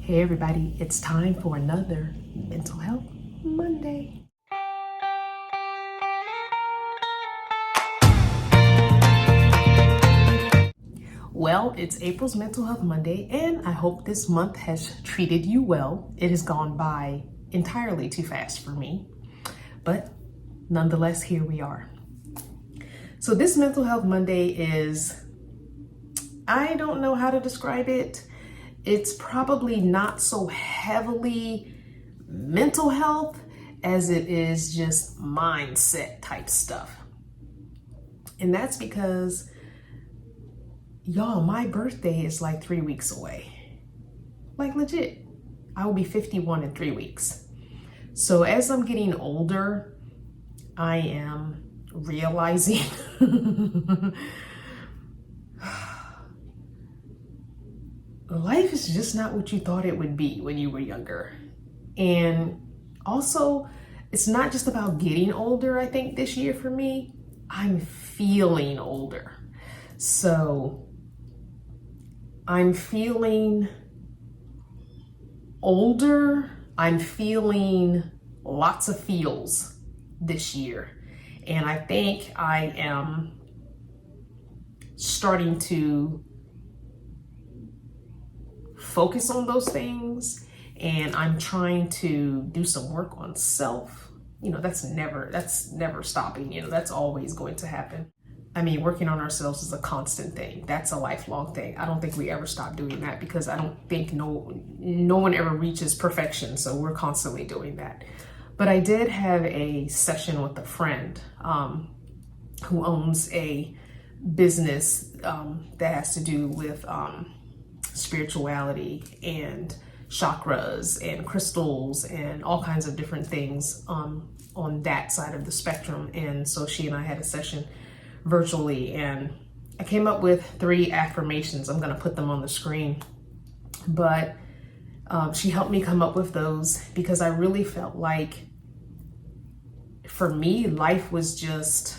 Hey everybody, it's time for another Mental Health Monday. Well, it's April's Mental Health Monday, and I hope this month has treated you well. It has gone by entirely too fast for me, but nonetheless, here we are. So this Mental Health Monday is, I don't know how to describe it. It's probably not so heavily mental health as it is just mindset type stuff. And that's because, y'all, my birthday is like 3 weeks away. Like legit. I will be 51 in 3 weeks. So as I'm getting older, I am realizing life is just not what you thought it would be when you were younger. And also, it's not just about getting older, I think, this year for me. I'm feeling older. So I'm feeling older. I'm feeling lots of feels this year. And I think I am starting to focus on those things, and I'm trying to do some work on self. That's never stopping. That's always going to happen. I mean, working on ourselves is a constant thing. That's a lifelong thing. I don't think we ever stop doing that, because I don't think no one ever reaches perfection. So we're constantly doing that. But I did have a session with a friend who owns a business that has to do with spirituality and chakras and crystals and all kinds of different things on that side of the spectrum. And so she and I had a session virtually, and I came up with 3 affirmations. I'm going to put them on the screen, but she helped me come up with those because I really felt like, for me, life was just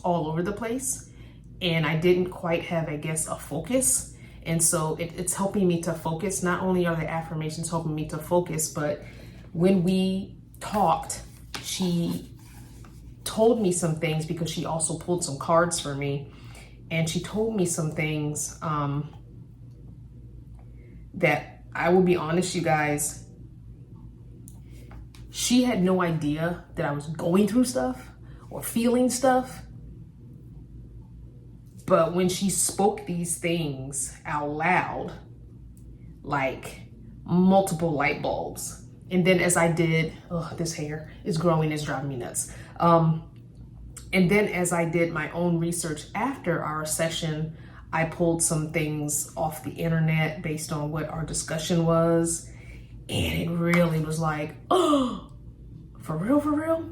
all over the place, and I didn't quite have, I guess, a focus. And so it's helping me to focus. Not only are the affirmations helping me to focus, but when we talked, she told me some things, because she also pulled some cards for me. And she told me some things that, I will be honest, you guys, she had no idea that I was going through stuff or feeling stuff. But when she spoke these things out loud, like multiple light bulbs. And then as I did, this hair is growing, it's driving me nuts. And then as I did my own research after our session, I pulled some things off the internet based on what our discussion was. And it really was like, oh, for real, for real?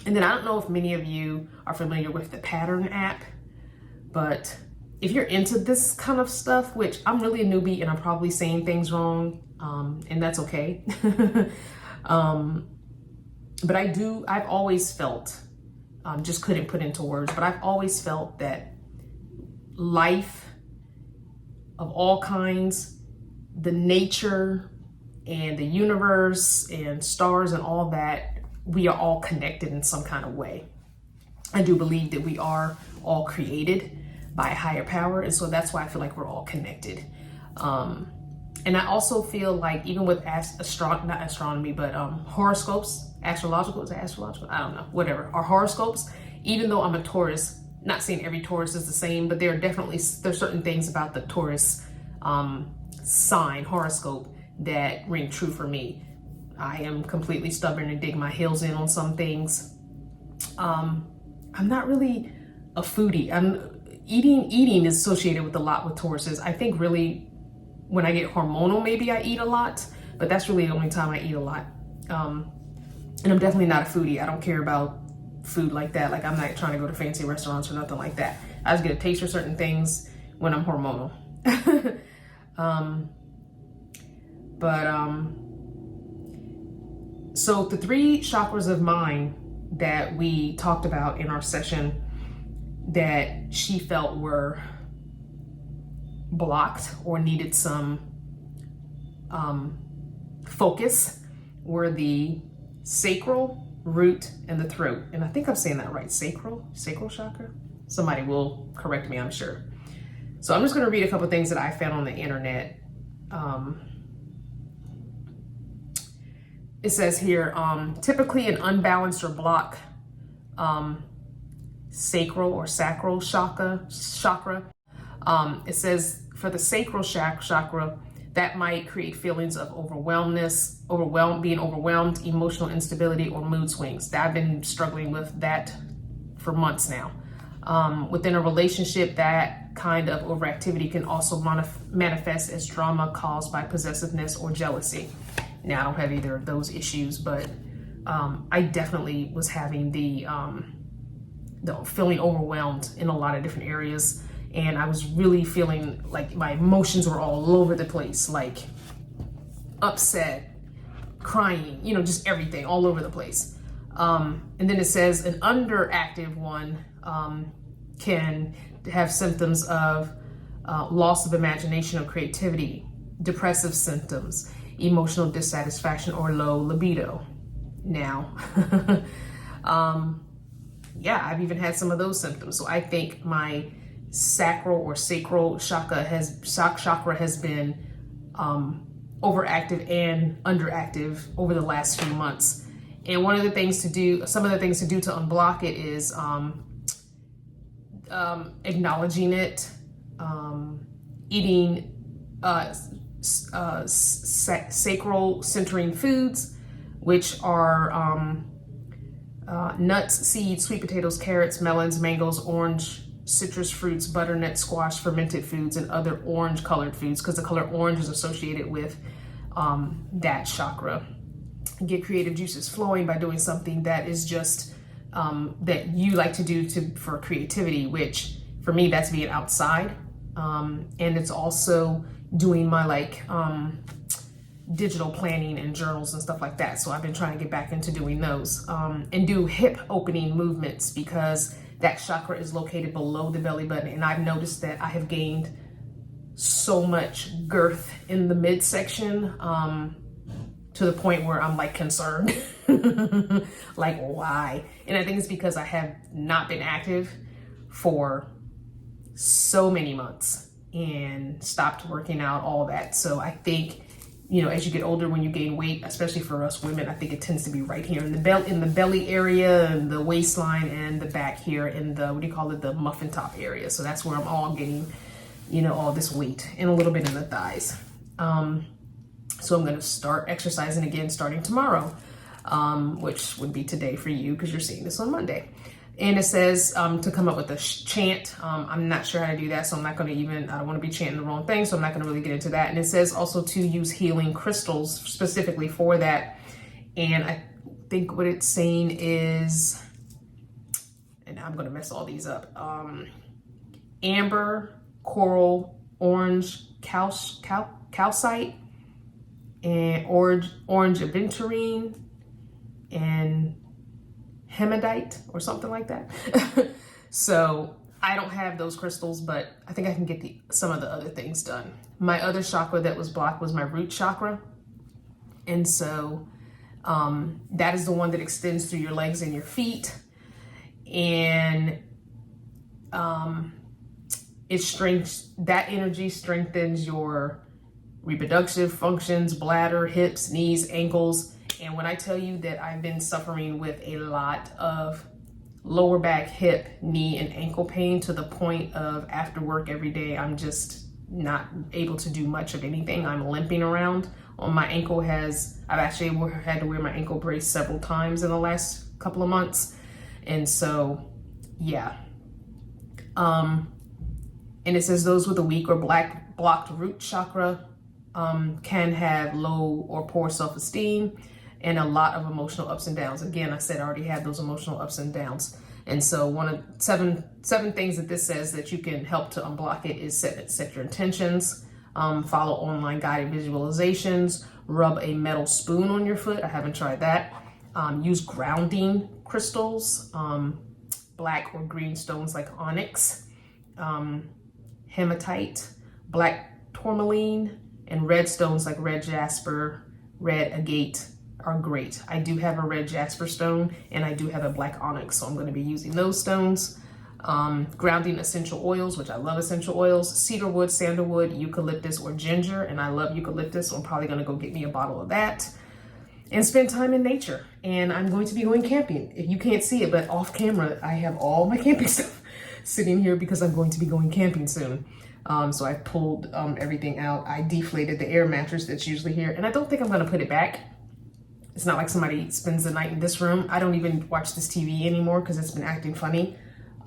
And then I don't know if many of you are familiar with the Pattern app. But if you're into this kind of stuff, which I'm really a newbie and I'm probably saying things wrong, and that's okay. But I've always felt, just couldn't put into words, but I've always felt that life of all kinds, the nature and the universe and stars and all that, we are all connected in some kind of way. I do believe that we are all created by a higher power, and so that's why I feel like we're all connected. And I also feel like, even with not astronomy, but horoscopes, astrological, is it astrological? I don't know, whatever. Our horoscopes, even though I'm a Taurus, not saying every Taurus is the same, but there's certain things about the Taurus sign horoscope that ring true for me. I am completely stubborn and dig my heels in on some things. I'm not really a foodie. Eating is associated with a lot with Tauruses. I think really when I get hormonal, maybe I eat a lot, but that's really the only time I eat a lot. And I'm definitely not a foodie. I don't care about food like that. Like, I'm not trying to go to fancy restaurants or nothing like that. I just get a taste for certain things when I'm hormonal. So the 3 chakras of mine that we talked about in our session that she felt were blocked or needed some focus were the sacral, root, and the throat. And I think I'm saying that right. Sacral chakra. Somebody will correct me, I'm sure. So I'm just going to read a couple things that I found on the internet. It says here, typically an unbalanced or blocked sacral or sacral chakra. It says for the sacral chakra, that might create feelings of being overwhelmed, emotional instability, or mood swings. I've been struggling with that for months now. Within a relationship, that kind of overactivity can also manifest as drama caused by possessiveness or jealousy. Now, I don't have either of those issues, but I definitely was having the feeling overwhelmed in a lot of different areas. And I was really feeling like my emotions were all over the place, like upset, crying, just everything all over the place. And then it says an underactive one can have symptoms of loss of imagination or creativity, depressive symptoms, emotional dissatisfaction, or low libido. Now, I've even had some of those symptoms. So I think my sacral or sacral chakra has been overactive and underactive over the last few months. And some of the things to do to unblock it is acknowledging it, eating sacral centering foods, which are nuts, seeds, sweet potatoes, carrots, melons, mangoes, orange, citrus fruits, butternut, squash, fermented foods, and other orange colored foods, because the color orange is associated with that chakra. Get creative juices flowing by doing something that is just that you like to do for creativity, which for me, that's being outside. And it's also doing my digital planning and journals and stuff like that. So I've been trying to get back into doing those and do hip opening movements, because that chakra is located below the belly button. And I've noticed that I have gained so much girth in the midsection to the point where I'm concerned. Like, why? And I think it's because I have not been active for so many months and stopped working out, all that. So I think, as you get older, when you gain weight, especially for us women, I think it tends to be right here in the belly area, and the waistline, and the back here in the, the muffin top area. So that's where I'm all getting, all this weight, and a little bit in the thighs. So I'm going to start exercising again starting tomorrow, which would be today for you because you're seeing this on Monday. And it says to come up with a chant. I'm not sure how to do that, so I'm not going to I don't want to be chanting the wrong thing, so I'm not going to really get into that. And it says also to use healing crystals specifically for that. And I think what it's saying is, and I'm going to mess all these up, amber, coral, orange, calcite, and orange aventurine, and hematite or something like that. So I don't have those crystals, but I think I can get some of the other things done. My other chakra that was blocked was my root chakra. And so that is the one that extends through your legs and your feet. And that energy strengthens your reproductive functions, bladder, hips, knees, ankles. And when I tell you that I've been suffering with a lot of lower back, hip, knee, and ankle pain, to the point of after work every day, I'm just not able to do much of anything. I'm limping around. On my ankle I've actually had to wear my ankle brace several times in the last couple of months. And so, yeah. And it says those with a weak or blocked root chakra can have low or poor self-esteem and a lot of emotional ups and downs. Again, I said I already had those emotional ups and downs. And so one of seven things that this says that you can help to unblock it is set your intentions, follow online guided visualizations, rub a metal spoon on your foot. I haven't tried that. Use grounding crystals, black or green stones like onyx, hematite, black tourmaline, And red stones like red jasper, red agate are great. I do have a red jasper stone and I do have a black onyx, so I'm going to be using those stones. Grounding essential oils, which I love essential oils, cedarwood, sandalwood, eucalyptus, or ginger. And I love eucalyptus, so I'm probably going to go get me a bottle of that and spend time in nature. And I'm going to be going camping. If you can't see it, but off camera, I have all my camping stuff sitting here because I'm going to be going camping soon. So I pulled everything out. I deflated the air mattress that's usually here, and I don't think I'm going to put it back. It's not like somebody spends the night in this room. I don't even watch this TV anymore because it's been acting funny.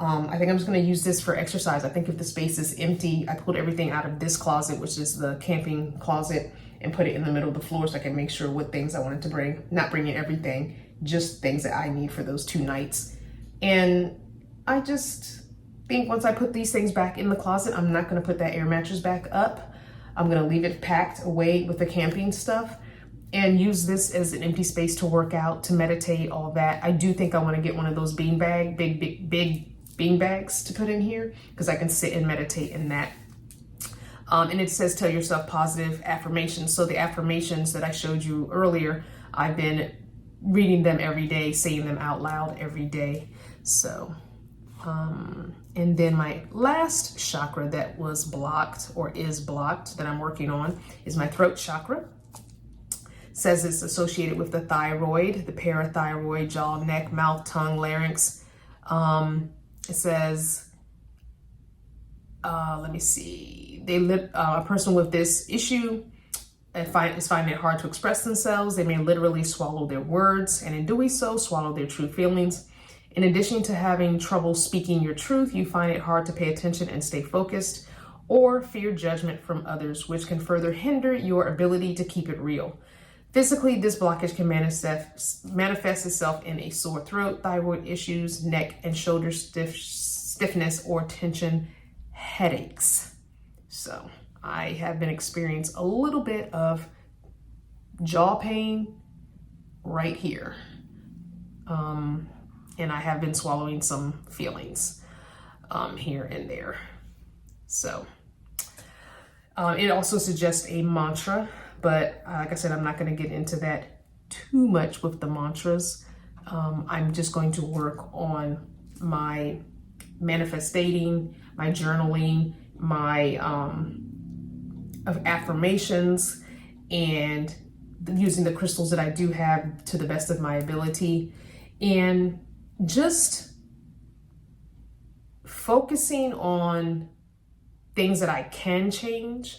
I think I'm just going to use this for exercise. I think if the space is empty, I pulled everything out of this closet, which is the camping closet, and put it in the middle of the floor so I can make sure what things I wanted to bring. Not bringing everything, just things that I need for those 2 nights. And I just think once I put these things back in the closet, I'm not going to put that air mattress back up. I'm going to leave it packed away with the camping stuff and use this as an empty space to work out, to meditate, all that. I do think I want to get one of those big bean bags to put in here because I can sit and meditate in that. And it says tell yourself positive affirmations. So the affirmations that I showed you earlier, I've been reading them every day, saying them out loud every day. So, and then my last chakra that was blocked or is blocked that I'm working on is my throat chakra. It says it's associated with the thyroid, the parathyroid, jaw, neck, mouth, tongue, larynx. It says, let me see, a person with this issue is finding it hard to express themselves. They may literally swallow their words, and in doing so, swallow their true feelings. In addition to having trouble speaking your truth, you find it hard to pay attention and stay focused, or fear judgment from others, which can further hinder your ability to keep it real. Physically, this blockage can manifest itself in a sore throat, thyroid issues, neck and shoulder stiffness, or tension headaches. So I have been experiencing a little bit of jaw pain right here. And I have been swallowing some feelings here and there. So it also suggests a mantra. But like I said, I'm not going to get into that too much with the mantras. I'm just going to work on my manifesting, my journaling, my affirmations, and using the crystals that I do have to the best of my ability, and just focusing on things that I can change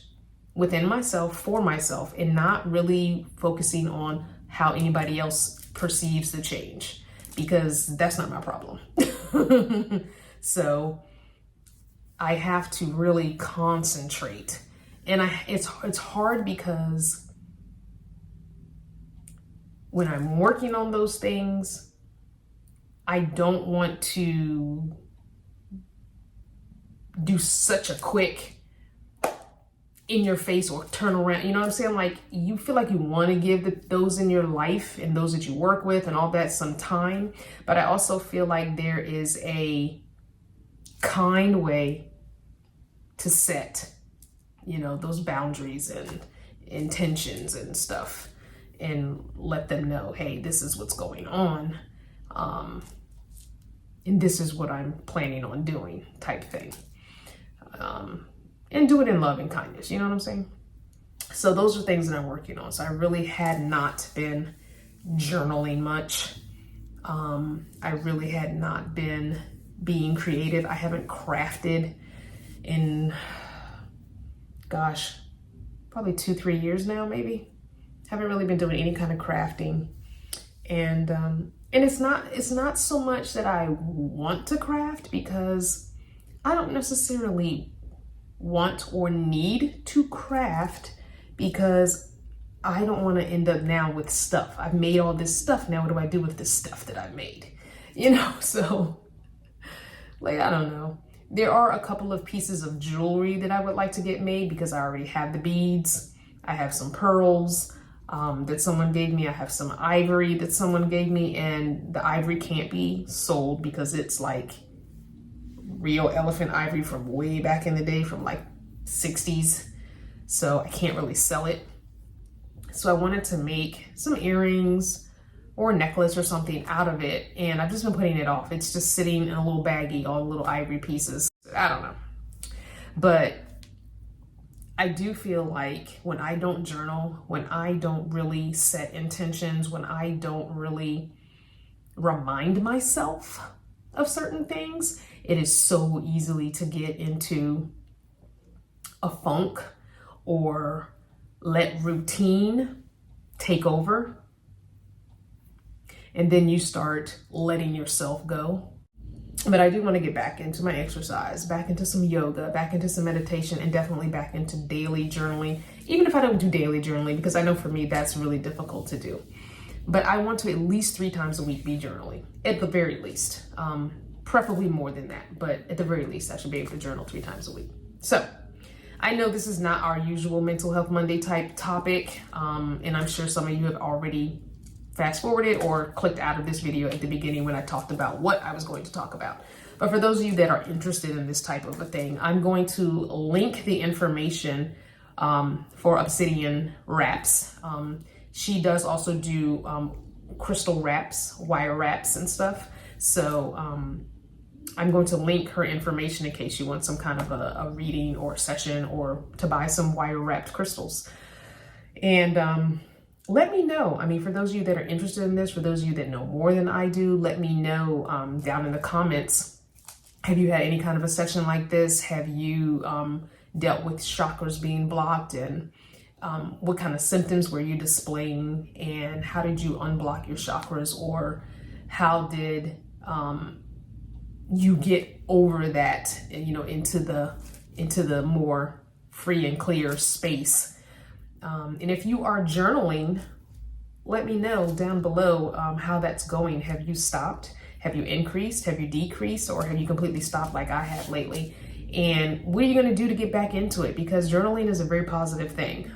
within myself, for myself, and not really focusing on how anybody else perceives the change, because that's not my problem. So I have to really concentrate, and it's hard because when I'm working on those things, I don't want to do such a quick in your face or turn around, you know what I'm saying? Like, you feel like you want to give those in your life and those that you work with and all that some time, but I also feel like there is a kind way to set, those boundaries and intentions and stuff, and let them know, hey, this is what's going on, and this is what I'm planning on doing, type thing. And do it in love and kindness, you know what I'm saying? So those are things that I'm working on. So I really had not been journaling much. I really had not been being creative. I haven't crafted in, gosh, probably 2-3 years now, maybe. Haven't really been doing any kind of crafting. And it's not so much that I want to craft, because I don't necessarily want or need to craft, because I don't want to end up now with stuff. I've made all this stuff. Now what do I do with this stuff that I've made? So like, I don't know. There are a couple of pieces of jewelry that I would like to get made, because I already have the beads. I have some pearls that someone gave me. I have some ivory that someone gave me, and the ivory can't be sold because it's like real elephant ivory from way back in the day, from like 60s. so I can't really sell it. So I wanted to make some earrings or a necklace or something out of it, and I've just been putting it off. It's just sitting in a little baggie, all little ivory pieces. I don't know. But I do feel like when I don't journal, when I don't really set intentions, when I don't really remind myself of certain things, it is so easily to get into a funk or let routine take over. And then you start letting yourself go. But I do want to get back into my exercise, back into some yoga, back into some meditation, and definitely back into daily journaling, even if I don't do daily journaling, because I know for me that's really difficult to do. But I want to at least 3 times a week be journaling, at the very least. Preferably more than that, but at the very least, I should be able to journal 3 times a week. So I know this is not our usual Mental Health Monday type topic, and I'm sure some of you have already fast forwarded or clicked out of this video at the beginning when I talked about what I was going to talk about. But for those of you that are interested in this type of a thing, I'm going to link the information for Obsidian wraps. She does also do crystal wraps, wire wraps and stuff. So I'm going to link her information in case you want some kind of a reading or a session or to buy some wire wrapped crystals. And let me know. I mean, for those of you that are interested in this, for those of you that know more than I do, let me know down in the comments. Have you had any kind of a session like this? Have you dealt with chakras being blocked, and what kind of symptoms were you displaying, and how did you unblock your chakras, or how did you get over that, into the more free and clear space? And if you are journaling, let me know down below how that's going. Have you stopped? Have you increased? Have you decreased? Or have you completely stopped like I have lately? And what are you going to do to get back into it? Because journaling is a very positive thing.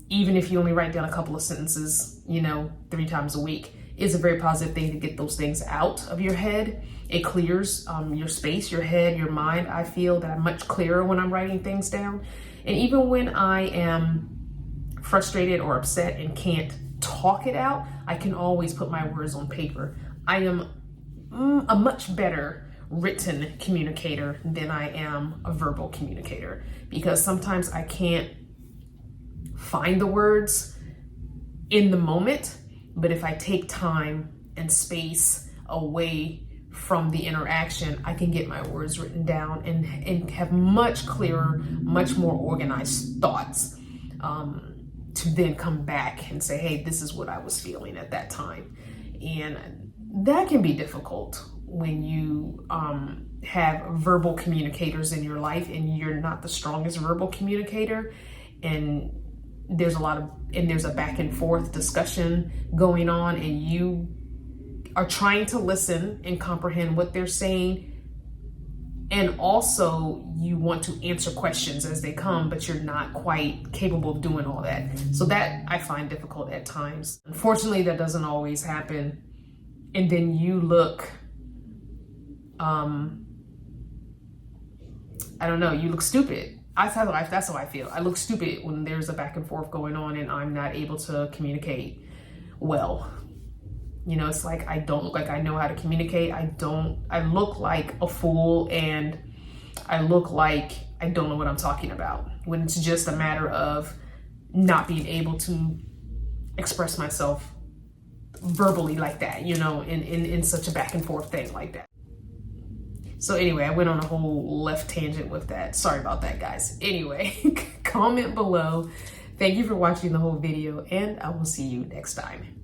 Even if you only write down a couple of sentences, 3 times a week, it's a very positive thing to get those things out of your head. It clears your space, your head, your mind. I feel that I'm much clearer when I'm writing things down. And even when I am frustrated or upset and can't talk it out, I can always put my words on paper. I am a much better written communicator than I am a verbal communicator, because sometimes I can't find the words in the moment. But if I take time and space away from the interaction, I can get my words written down and have much clearer, much more organized thoughts to then come back and say, hey, this is what I was feeling at that time. And that can be difficult when you have verbal communicators in your life and you're not the strongest verbal communicator, and there's a back and forth discussion going on, and you are trying to listen and comprehend what they're saying, and also you want to answer questions as they come, but you're not quite capable of doing all that. So that I find difficult at times. Unfortunately, that doesn't always happen. And then you look, you look stupid. That's how I feel. I look stupid when there's a back and forth going on and I'm not able to communicate well. It's like I don't look like I know how to communicate. I look like a fool, and I look like I don't know what I'm talking about, when it's just a matter of not being able to express myself verbally like that, in such a back and forth thing like that. So anyway, I went on a whole left tangent with that. Sorry about that, guys. Anyway, comment below. Thank you for watching the whole video, and I will see you next time.